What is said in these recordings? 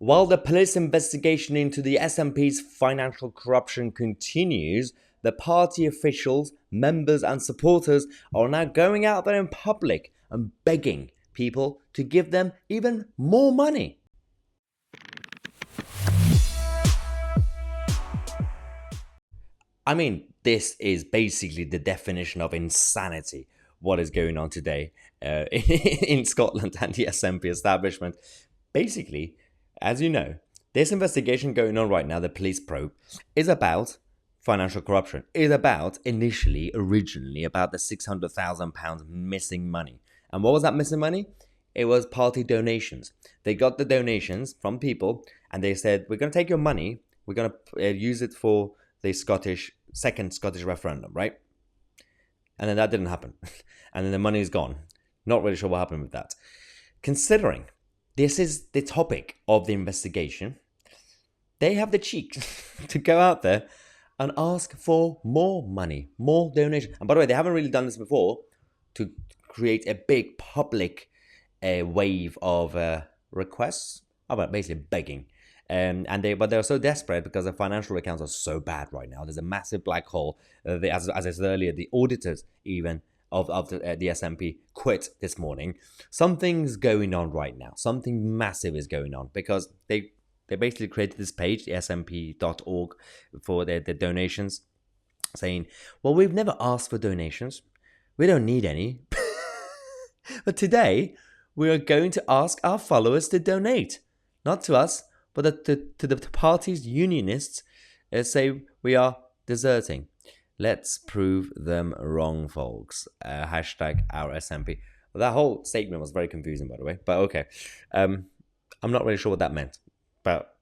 While the police investigation into the SNP's financial corruption continues, the party officials, members, and supporters are now going out there in public and begging people to give them even more money. I mean, this is basically the definition of insanity, what is going on today in Scotland and the SNP establishment. Basically, as you know, this investigation going on right now, the police probe, is about financial corruption. Is about, originally, about the £600,000 missing money. And what was that missing money? It was party donations. They got the donations from people and they said, we're going to take your money, we're going to use it for the second Scottish referendum, right? And then that didn't happen. And then the money is gone. Not really sure what happened with that. Considering this is the topic of the investigation, they have the cheek to go out there and ask for more money, more donation. And by the way, they haven't really done this before to create a big public wave of requests about basically begging. But they're so desperate because their financial accounts are so bad right now. There's a massive black hole. As I said earlier, the auditors even of the SNP quit this morning. Something's going on right now. Something massive is going on because they basically created this page, the snp.org, for their donations, saying, well, we've never asked for donations. We don't need any. But today, we are going to ask our followers to donate. Not to us, but to the party's unionists say we are deserting. Let's prove them wrong, folks. Hashtag our SNP. Well, that whole statement was very confusing, by the way. But okay. I'm not really sure what that meant. But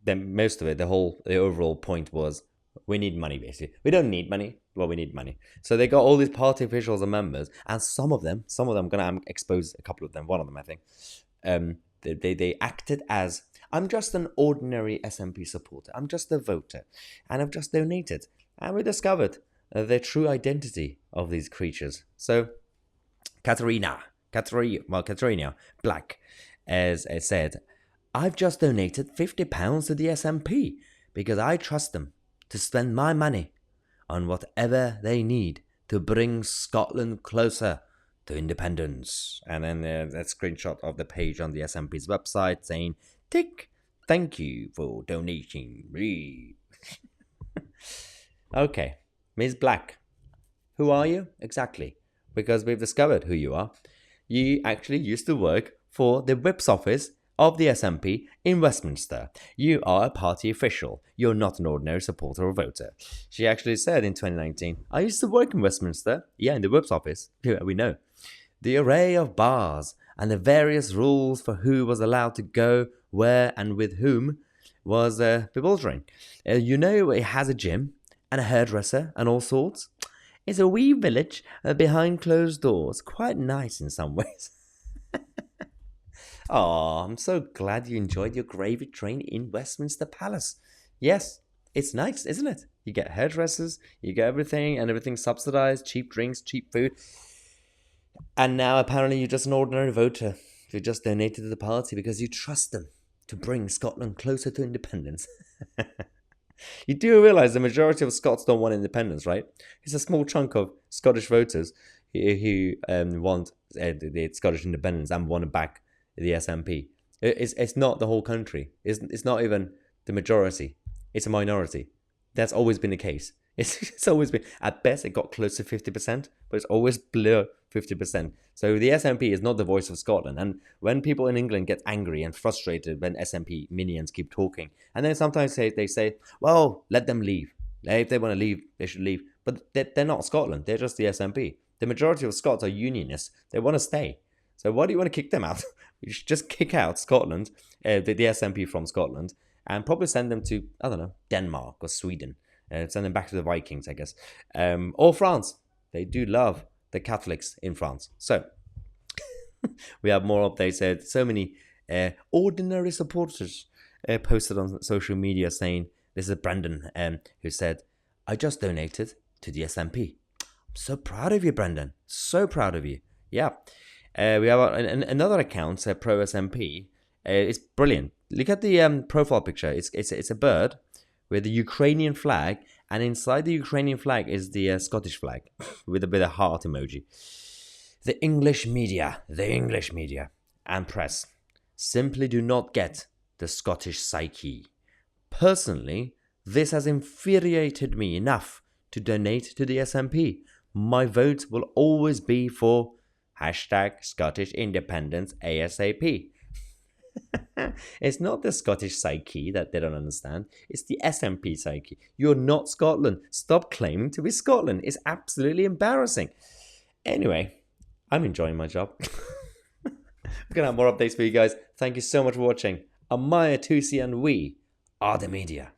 then most of it, the overall point was we need money, basically. We don't need money. Well, we need money. So they got all these party officials and members, and some of them, I'm going to expose a couple of them, one of them, I think. They acted as, I'm just an ordinary SNP supporter. I'm just a voter. And I've just donated. And we discovered the true identity of these creatures. So, Katerina Black as said, I've just donated £50 to the SNP because I trust them to spend my money on whatever they need to bring Scotland closer to independence. And then there's a screenshot of the page on the SNP's website saying, tick, thank you for donating. Okay, Ms. Black, who are you exactly? Because we've discovered who you are. You actually used to work for the Whip's office of the SNP in Westminster. You are a party official. You're not an ordinary supporter or voter. She actually said in 2019, I used to work in Westminster. Yeah, in the Whip's office. Yeah, we know. The array of bars and the various rules for who was allowed to go, where, and with whom was bewildering. It has a gym and a hairdresser and all sorts. It's a wee village behind closed doors. Quite nice in some ways. Oh, I'm so glad you enjoyed your gravy train in Westminster Palace. Yes, it's nice, isn't it? You get hairdressers, you get everything, and everything's subsidized, cheap drinks, cheap food. And now apparently you're just an ordinary voter. You just donated to the party because you trust them to bring Scotland closer to independence. You do realise the majority of Scots don't want independence, right? It's a small chunk of Scottish voters who want the Scottish independence and want to back the SNP. It's not the whole country. It's not even the majority. It's a minority. That's always been the case. It's always been, at best, it got close to 50%, but it's always below 50%. So the SNP is not the voice of Scotland. And when people in England get angry and frustrated when SNP minions keep talking, and then sometimes they say, well, let them leave. If they want to leave, they should leave. But they're not Scotland. They're just the SNP. The majority of Scots are unionists. They want to stay. So why do you want to kick them out? You should just kick out Scotland, the SNP from Scotland, and probably send them to, I don't know, Denmark or Sweden. Send them back to the Vikings, I guess. Or France. They do love the Catholics in France. So, we have more updates. So many ordinary supporters posted on social media saying, this is Brendan who said, I just donated to the SNP. I'm so proud of you, Brendan. So proud of you. Yeah. We have another account, Pro SNP, It's brilliant. Look at the profile picture. It's a bird with the Ukrainian flag, and inside the Ukrainian flag is the Scottish flag with a heart emoji. The English media, and press simply do not get the Scottish psyche. Personally, this has infuriated me enough to donate to the SNP. My vote will always be for hashtag Scottish Independence ASAP. It's not the Scottish psyche that they don't understand. It's the SNP psyche. You're not Scotland. Stop claiming to be Scotland. It's absolutely embarrassing. Anyway, I'm enjoying my job. We're going to have more updates for you guys. Thank you so much for watching. I'm Mahyar, Tousi, and we are the media.